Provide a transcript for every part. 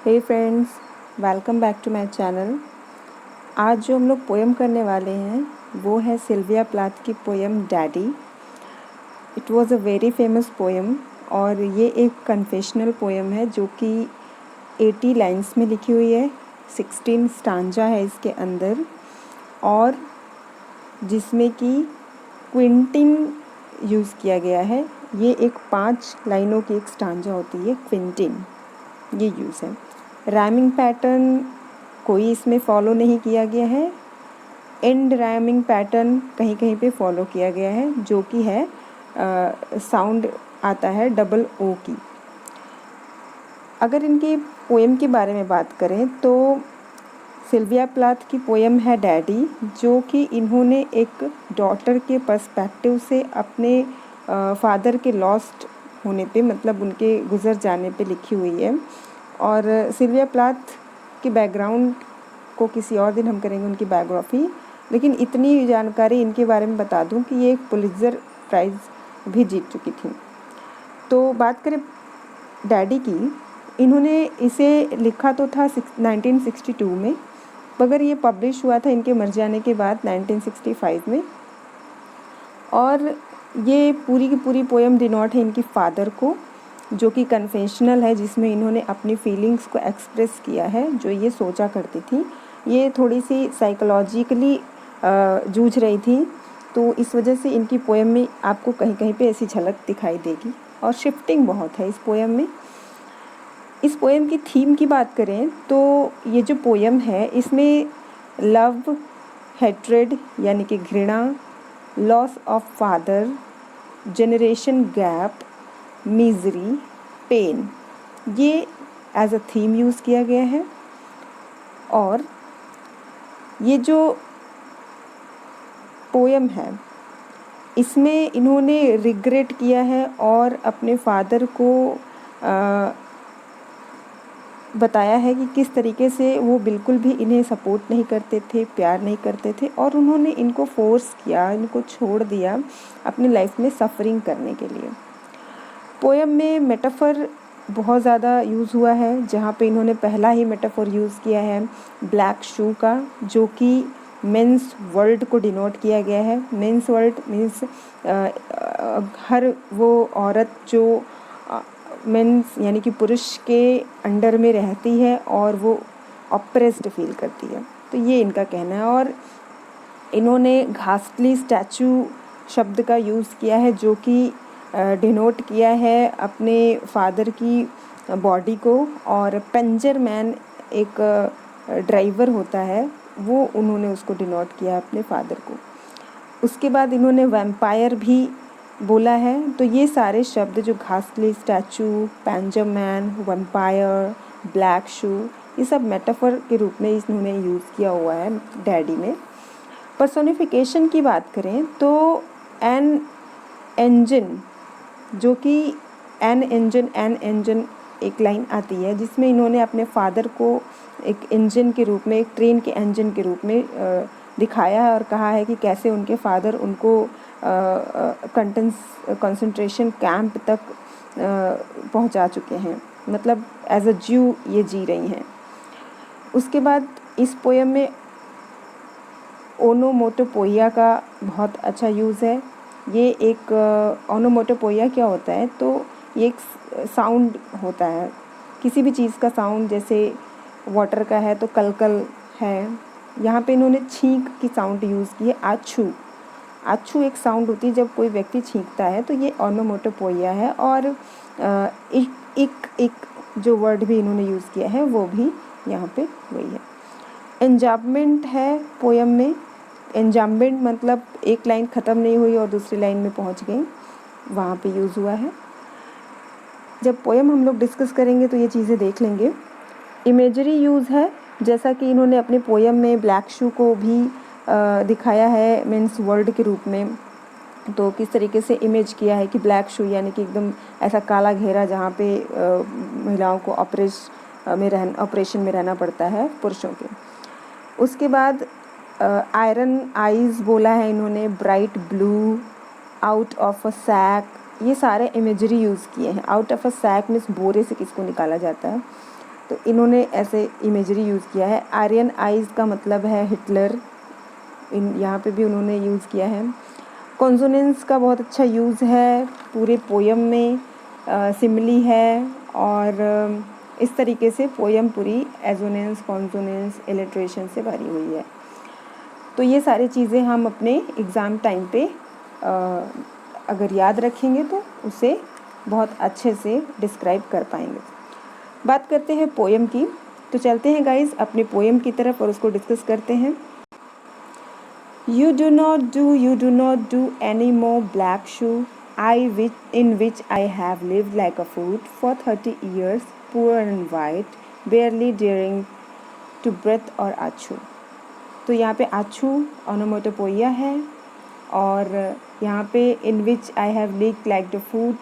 Hey friends, welcome back to my channel. आज जो हम लोग पोएम करने वाले हैं वो है सिल्विया प्लाथ की poem daddy. It was a very famous poem और ये एक कन्फेशनल पोएम है जो कि 80 लाइन्स में लिखी हुई है। 16 स्टांजा है इसके अंदर और जिसमें कि क्विंटिन यूज़ किया गया है। ये एक 5 लाइनों की एक स्टांजा होती है, क्विंटिन ये यूज़ है। राइमिंग पैटर्न कोई इसमें फॉलो नहीं किया गया है। एंड राइमिंग पैटर्न कहीं कहीं पे फॉलो किया गया है जो कि है साउंड आता है डबल ओ की। अगर इनकी पोएम के बारे में बात करें तो सिल्विया प्लाथ की पोएम है डैडी, जो कि इन्होंने एक डॉटर के पर्सपेक्टिव से अपने फादर के लॉस्ट होने पे, मतलब उनके गुज़र जाने पे लिखी हुई है। और सिल्विया प्लाथ की बैकग्राउंड को किसी और दिन हम करेंगे उनकी बायोग्राफी, लेकिन इतनी जानकारी इनके बारे में बता दूं कि ये एक पुलित्ज़र प्राइज़ भी जीत चुकी थी। तो बात करें डैडी की, इन्होंने इसे लिखा तो था 1962 में, मगर ये पब्लिश हुआ था इनके मर जाने के बाद 1965 में। और ये पूरी की पूरी पोएम डिनोट है इनकी फादर को, जो कि कन्फेशनल है, जिसमें इन्होंने अपनी फीलिंग्स को एक्सप्रेस किया है जो ये सोचा करती थी। ये थोड़ी सी साइकोलॉजिकली जूझ रही थी, तो इस वजह से इनकी पोएम में आपको कहीं कहीं पे ऐसी झलक दिखाई देगी। और शिफ्टिंग बहुत है इस पोएम में। इस पोएम की थीम की बात करें तो ये जो पोएम है इसमें लव, हेट्रेड यानी कि घृणा, loss of father, generation gap, misery, pain, ये एज अ थीम यूज़ किया गया है। और ये जो पोएम है इसमें इन्होंने रिग्रेट किया है और अपने फादर को बताया है कि किस तरीके से वो बिल्कुल भी इन्हें सपोर्ट नहीं करते थे, प्यार नहीं करते थे, और उन्होंने इनको फोर्स किया, इनको छोड़ दिया अपनी लाइफ में सफ़रिंग करने के लिए। पोएम में मेटाफर बहुत ज़्यादा यूज़ हुआ है, जहाँ पे इन्होंने पहला ही मेटाफर यूज़ किया है ब्लैक शू का, जो कि मेंस वर्ल्ड को डिनोट किया गया है। मेंस वर्ल्ड मीन्स हर वो औरत जो मेंस यानी कि पुरुष के अंडर में रहती है और वो ऑप्रेस्ड फील करती है, तो ये इनका कहना है। और इन्होंने घास्टली स्टैचू शब्द का यूज़ किया है, जो कि डिनोट किया है अपने फादर की बॉडी को। और पेंजर मैन एक ड्राइवर होता है, वो उन्होंने उसको डिनोट किया अपने फादर को। उसके बाद इन्होंने वैम्पायर भी बोला है। तो ये सारे शब्द जो ghastly statue, panzer man, vampire, black shoe, ये सब मेटाफर के रूप में इन्होंने यूज़ किया हुआ है डैडी में। पर्सोनिफिकेशन की बात करें तो एन इंजन, जो कि एन इंजन एक लाइन आती है जिसमें इन्होंने अपने फादर को एक इंजन के रूप में, एक ट्रेन के इंजन के रूप में दिखाया है और कहा है कि कैसे उनके फादर उनको कंसंट्रेशन कैंप तक पहुंचा चुके हैं, मतलब एज अ ज्यू ये जी रही हैं। उसके बाद इस पोएम में ओनोमोटोपोइया का बहुत अच्छा यूज़ है। ये एक ओनोमोटोपोइया क्या होता है, तो ये एक साउंड होता है, किसी भी चीज़ का साउंड, जैसे वाटर का है तो कलकल है। यहाँ पे इन्होंने छींक की साउंड यूज़ की है, आछू। आछू एक साउंड होती है जब कोई व्यक्ति छींकता है, तो ये ओनोमोटोपोइया है। और एक जो वर्ड भी इन्होंने यूज़ किया है वो भी यहाँ पे वही है। एंजाम्बमेंट है पोएम में। एंजाम्बमेंट मतलब एक लाइन ख़त्म नहीं हुई और दूसरी लाइन में पहुँच गई, वहाँ पे यूज़ हुआ है। जब पोएम हम लोग डिस्कस करेंगे तो ये चीज़ें देख लेंगे। इमेजरी यूज़ है, जैसा कि इन्होंने अपने पोएम में ब्लैक शू को भी दिखाया है मेंस वर्ल्ड के रूप में। तो किस तरीके से इमेज किया है कि ब्लैक शू यानी कि एकदम ऐसा काला घेरा जहाँ पे महिलाओं को ऑपरेशन में रहना पड़ता है पुरुषों के। उसके बाद आयरन आइज़ बोला है इन्होंने, bright blue, out of a sack, ये सारे इमेजरी यूज़ किए हैं। Out of a sack means बोरे से किसको निकाला जाता है। तो इन्होंने ऐसे इमेजरी यूज़ किया है। आर्यन आइज़ का मतलब है हिटलर, यहाँ पे भी उन्होंने यूज़ किया है। कॉन्सोनेंस का बहुत अच्छा यूज़ है पूरे पोयम में, सिमिली है और इस तरीके से पोयम पूरी एजोनेंस, कॉन्सोनेंस, इलिट्रेशन से भरी हुई है। तो ये सारी चीज़ें हम अपने एग्ज़ाम टाइम पे अगर याद रखेंगे तो उसे बहुत अच्छे से डिस्क्राइब कर पाएंगे। बात करते हैं पोयम की, तो चलते हैं गाइस अपने पोयम की तरफ और उसको डिस्कस करते हैं। You do not do any more black shoe, in which I have lived like a fool for 30 years, poor and white, barely daring to breath or आछू। तो यहाँ पे आछू ओनोमेटोपोइया है और यहाँ पे in which I have lived like the fool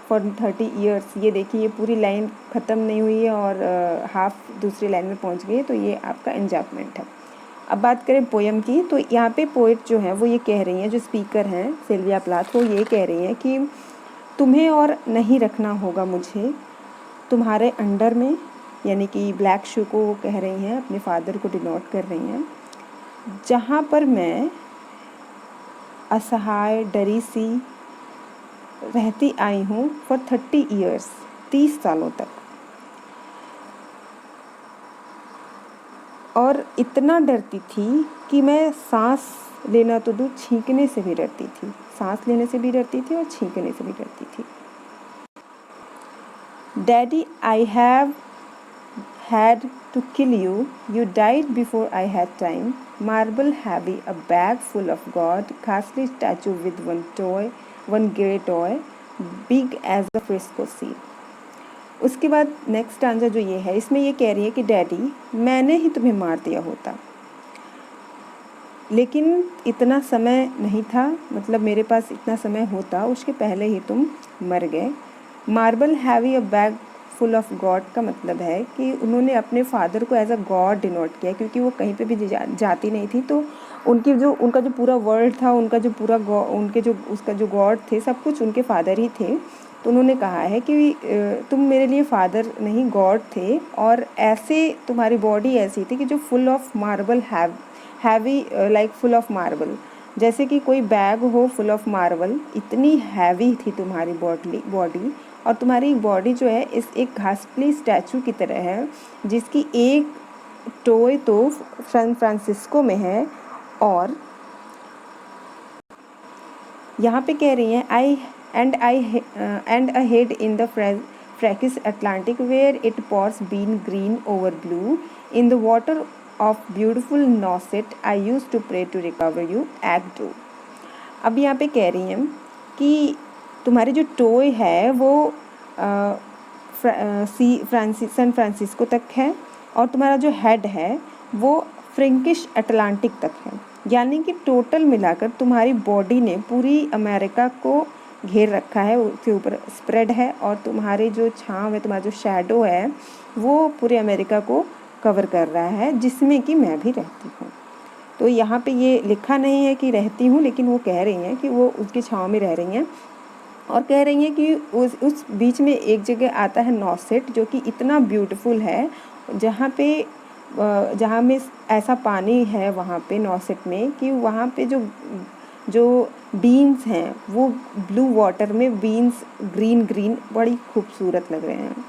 for 30 years, ये देखिए ये पूरी लाइन ख़त्म नहीं हुई है और हाफ दूसरी लाइन में पहुँच गई है, तो ये आपका एंजापमेंट है। अब बात करें पोयम की, तो यहाँ पे पोइट जो हैं वो ये कह रही हैं, जो स्पीकर हैं सिल्विया प्लाथ, वो ये कह रही हैं कि तुम्हें और नहीं रखना होगा मुझे तुम्हारे अंडर में, यानी कि ब्लैक शू को वो कह रही हैं, अपने फादर को डिनोट कर रही हैं, जहाँ पर मैं असहाय डरी सी रहती आई हूँ फॉर 30 ईयर्स, 30 सालों तक, और इतना डरती थी कि मैं सांस लेना तो दूर, छींकने से भी डरती थी, सांस लेने से भी डरती थी और छींकने से भी डरती थी। Daddy I have had to kill you, you died before I had time, marble heavy, a bag full of God, ghastly statue with one grey toy, big as a Frisco sea। उसके बाद next answer जो ये है, इसमें ये कह रही है कि डैडी मैंने ही तुम्हें मार दिया होता, लेकिन इतना समय नहीं था, मतलब मेरे पास इतना समय होता उसके पहले ही तुम मर गए। Marble heavy a bag full of God का मतलब है कि उन्होंने अपने फादर को एज अ गॉड डिनोट किया, क्योंकि वो कहीं पे भी जाती नहीं थी, तो उनका जो पूरा वर्ल्ड था, उसका जो गॉड थे, सब कुछ उनके फादर ही थे। तो उन्होंने कहा है कि तुम मेरे लिए फादर नहीं गॉड थे, और ऐसे तुम्हारी बॉडी ऐसी थी कि जो full of marble heavy, like full of marble, जैसे कि कोई बैग हो फुल ऑफ मार्बल, इतनी हैवी थी तुम्हारी बॉडी, और तुम्हारी बॉडी जो है इस एक घासली स्टैचू की तरह है, जिसकी एक टोय तो सैन फ्रांसिस्को में है, और यहाँ पे कह रही हैं I and a head in the freakish Atlantic where it pours bean green over blue in the water off beautiful Nauset I use to pray to recover you एक्ट डू। अब यहाँ पे कह रही हैं कि तुम्हारी जो टोय है वो सैन फ्रांसिस्को तक है, और तुम्हारा जो हेड है वो फ्रैंकिश अटलांटिक तक है, यानी कि टोटल मिलाकर तुम्हारी बॉडी ने पूरी अमेरिका को घेर रखा है, उसके ऊपर स्प्रेड है, और तुम्हारी जो छांव है, तुम्हारा जो शैडो है, वो पूरे अमेरिका को कवर कर रहा है, जिसमें कि मैं भी रहती हूँ। तो यहाँ पे ये लिखा नहीं है कि रहती हूँ, लेकिन वो कह रही हैं कि वो उसकी छांव में रह रही हैं, और कह रही हैं कि उस बीच में एक जगह आता है नॉसेट, जो कि इतना ब्यूटीफुल है, जहाँ में ऐसा पानी है वहाँ पे नॉसेट में, कि वहाँ पे जो बीन्स हैं वो ब्लू वाटर में बीन्स ग्रीन बड़ी खूबसूरत लग रहे हैं।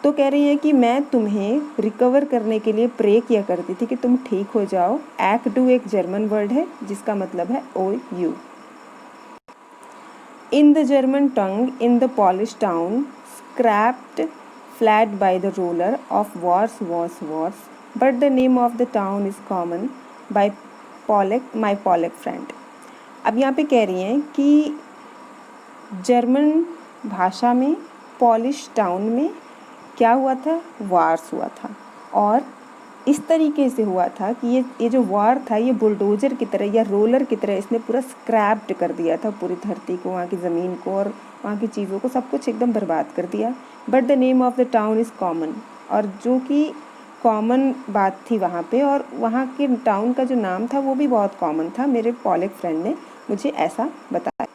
तो कह रही है कि मैं तुम्हें रिकवर करने के लिए प्रे किया करती थी कि तुम ठीक हो जाओ। एक्ट डू एक जर्मन वर्ड है जिसका मतलब है ओ you. In the German tongue, in the Polish town, scraped flat by the roller of wars, but the name of the town is common by my Polak friend। अब यहाँ पे कह रही हैं कि जर्मन भाषा में पॉलिश टाउन में क्या हुआ था, वार्स हुआ था, और इस तरीके से हुआ था कि ये जो वार था ये बुलडोजर की तरह या रोलर की तरह इसने पूरा स्क्रैप्ड कर दिया था पूरी धरती को, वहाँ की ज़मीन को और वहाँ की चीज़ों को, सब कुछ एकदम बर्बाद कर दिया। But the name of the town is common, और जो कि कॉमन बात थी वहाँ पे, और वहाँ के टाउन का जो नाम था वो भी बहुत कॉमन था। मेरे पॉलिक फ्रेंड ने मुझे ऐसा बताया।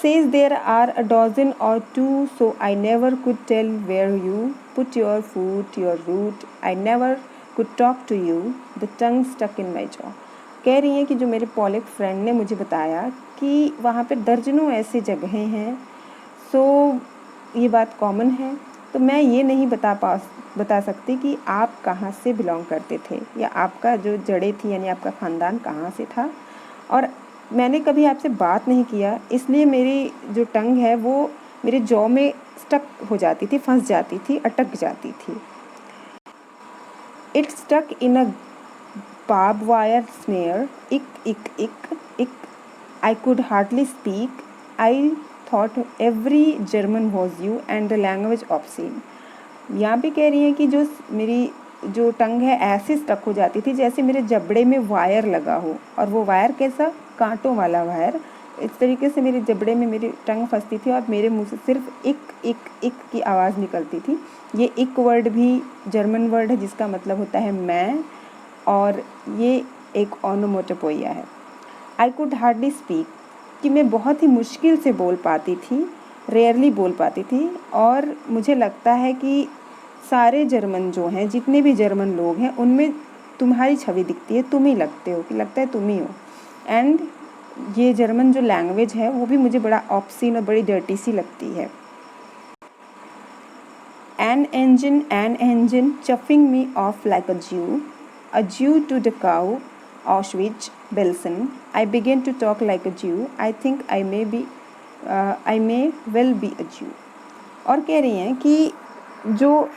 says there are a dozen or two, so I never could tell where you put your foot, your root. I never could talk to you, the tongue stuck in my jaw. कह रही हैं कि जो मेरे folic friend ने मुझे बताया कि वहाँ पे दर्जनों ऐसे जगहें हैं, सो ये बात कॉमन है, तो मैं ये नहीं बता सकती कि आप कहाँ से बिलोंग करते थे या आपका जो जड़ें थी यानी आपका ख़ानदान कहाँ से था, और मैंने कभी आपसे बात नहीं किया, इसलिए मेरी जो टंग है वो मेरे जॉ में स्टक हो जाती थी, फंस जाती थी, अटक जाती थी. It stuck in a barbed wire snare. Ick. I could hardly speak. I thought every German was you and the language obscene. यहाँ पे कह रही हैं कि जो मेरी जो टंग है ऐसे स्टक हो जाती थी जैसे मेरे जबड़े में वायर लगा हो, और वो वायर कैसा, कांटों वाला वायर. इस तरीके से मेरे जबड़े में मेरी टंग फंसती थी और मेरे मुंह से सिर्फ इक की आवाज़ निकलती थी. ये इक वर्ड भी जर्मन वर्ड है जिसका मतलब होता है मैं, और ये एक ओनोमोटोपोइया है. आई कुड हार्डली स्पीक, कि मैं बहुत ही मुश्किल से बोल पाती थी, रेयरली बोल पाती थी, और मुझे लगता है कि सारे जर्मन जो हैं, जितने भी जर्मन लोग हैं, उनमें तुम्हारी छवि दिखती है, तुम ही लगते हो, कि लगता है तुम ही हो. एंड ये जर्मन जो लैंग्वेज है वो भी मुझे बड़ा ऑब्सीन और बड़ी डर्टी सी लगती है. An engine chuffing me off like a Jew to Dachau, Auschwitz, Belsen. I began to talk like a Jew. I think I may well be a Jew. और कह रही हैं कि जो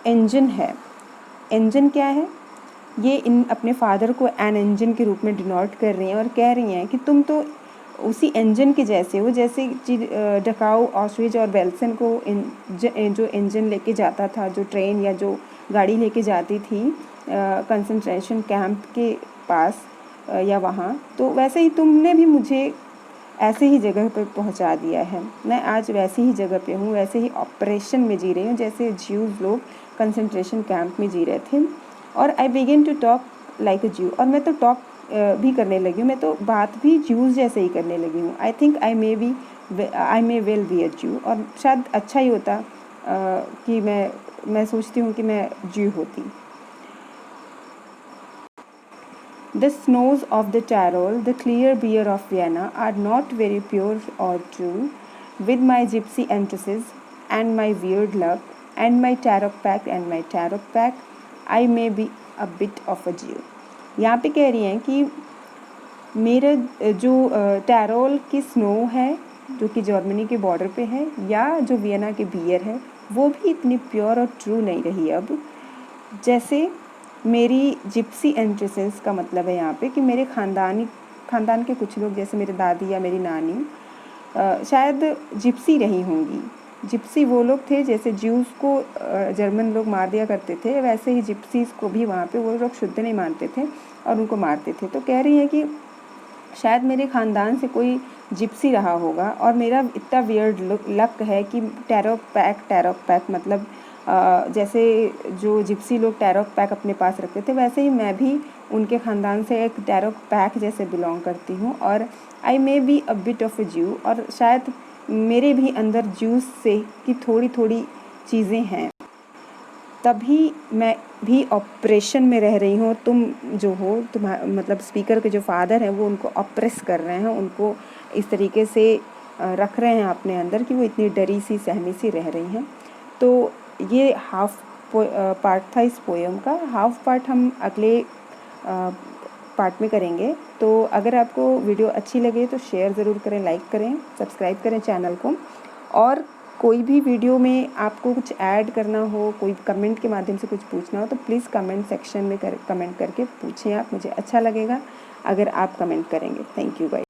इंजन है, इंजन क्या है, ये इन अपने फादर को एन इंजन के रूप में डिनोट कर रही हैं और कह रही हैं कि तुम तो उसी इंजन के जैसे हो जैसे डकाऊ, ऑस्ट्रिच और बेल्सन को जो इंजन लेके जाता था, जो ट्रेन या जो गाड़ी लेके जाती थी कंसंट्रेशन कैंप के पास या वहाँ, तो वैसे ही तुमने भी मुझे ऐसे ही जगह पर पहुँचा दिया है. मैं आज वैसी ही जगह पे हूँ, वैसे ही ऑपरेशन में जी रही हूँ जैसे ज्यूज़ लोग कंसंट्रेशन कैंप में जी रहे थे. और I begin to talk like a Jew, और मैं तो टॉक भी करने लगी हूँ, मैं तो बात भी ज्यूज़ जैसे ही करने लगी हूँ. I think I may well be a Jew, और शायद अच्छा ही होता कि मैं सोचती हूँ कि मैं ज्यू होती. The snows of the Tyrol, the clear beer of Vienna are not very pure or true. With my gypsy entrances and my weird luck and my tarot pack, I may be a bit of a Jew. यहाँ पे कह रही हैं कि मेरा जो टैरोल की snow है जो कि जर्मनी के बॉर्डर पे है, या जो वियना के बियर है, वो भी इतनी प्योर और ट्रू नहीं रही अब जैसे मेरी जिप्सी एंट्रेसेस का मतलब है यहाँ पे कि मेरे ख़ानदान के कुछ लोग जैसे मेरे दादी या मेरी नानी शायद जिप्सी रही होंगी. जिप्सी वो लोग थे जैसे ज्यूज़ को जर्मन लोग मार दिया करते थे, वैसे ही जिप्सीज़ को भी वहाँ पे वो लोग शुद्ध नहीं मानते थे और उनको मारते थे. तो कह रही हैं कि शायद मेरे ख़ानदान से कोई जिप्सी रहा होगा और मेरा इतना वियर्ड लक है कि टैरोक पैक मतलब जैसे जो जिप्सी लोग टैरोक पैक अपने पास रखते थे, वैसे ही मैं भी उनके ख़ानदान से एक टैरोक पैक जैसे बिलोंग करती हूँ. और I may be a bit of a Jew, और शायद मेरे भी अंदर ज्यूस से की थोड़ी थोड़ी चीज़ें हैं, तभी मैं भी ऑपरेशन में रह रही हूँ. तुम जो हो, मतलब स्पीकर के जो फादर हैं वो उनको ऑप्रेस कर रहे हैं, उनको इस तरीके से रख रहे हैं अपने अंदर कि वो इतनी डरी सी सहमी सी रह रही हैं. तो ये हाफ पार्ट था इस पोएम का. हाफ पार्ट हम अगले पार्ट में करेंगे. तो अगर आपको वीडियो अच्छी लगे तो शेयर ज़रूर करें, लाइक करें, सब्सक्राइब करें चैनल को. और कोई भी वीडियो में आपको कुछ ऐड करना हो, कोई कमेंट के माध्यम से कुछ पूछना हो, तो प्लीज़ कमेंट सेक्शन में कमेंट करके पूछें आप. मुझे अच्छा लगेगा अगर आप कमेंट करेंगे. Thank you guys.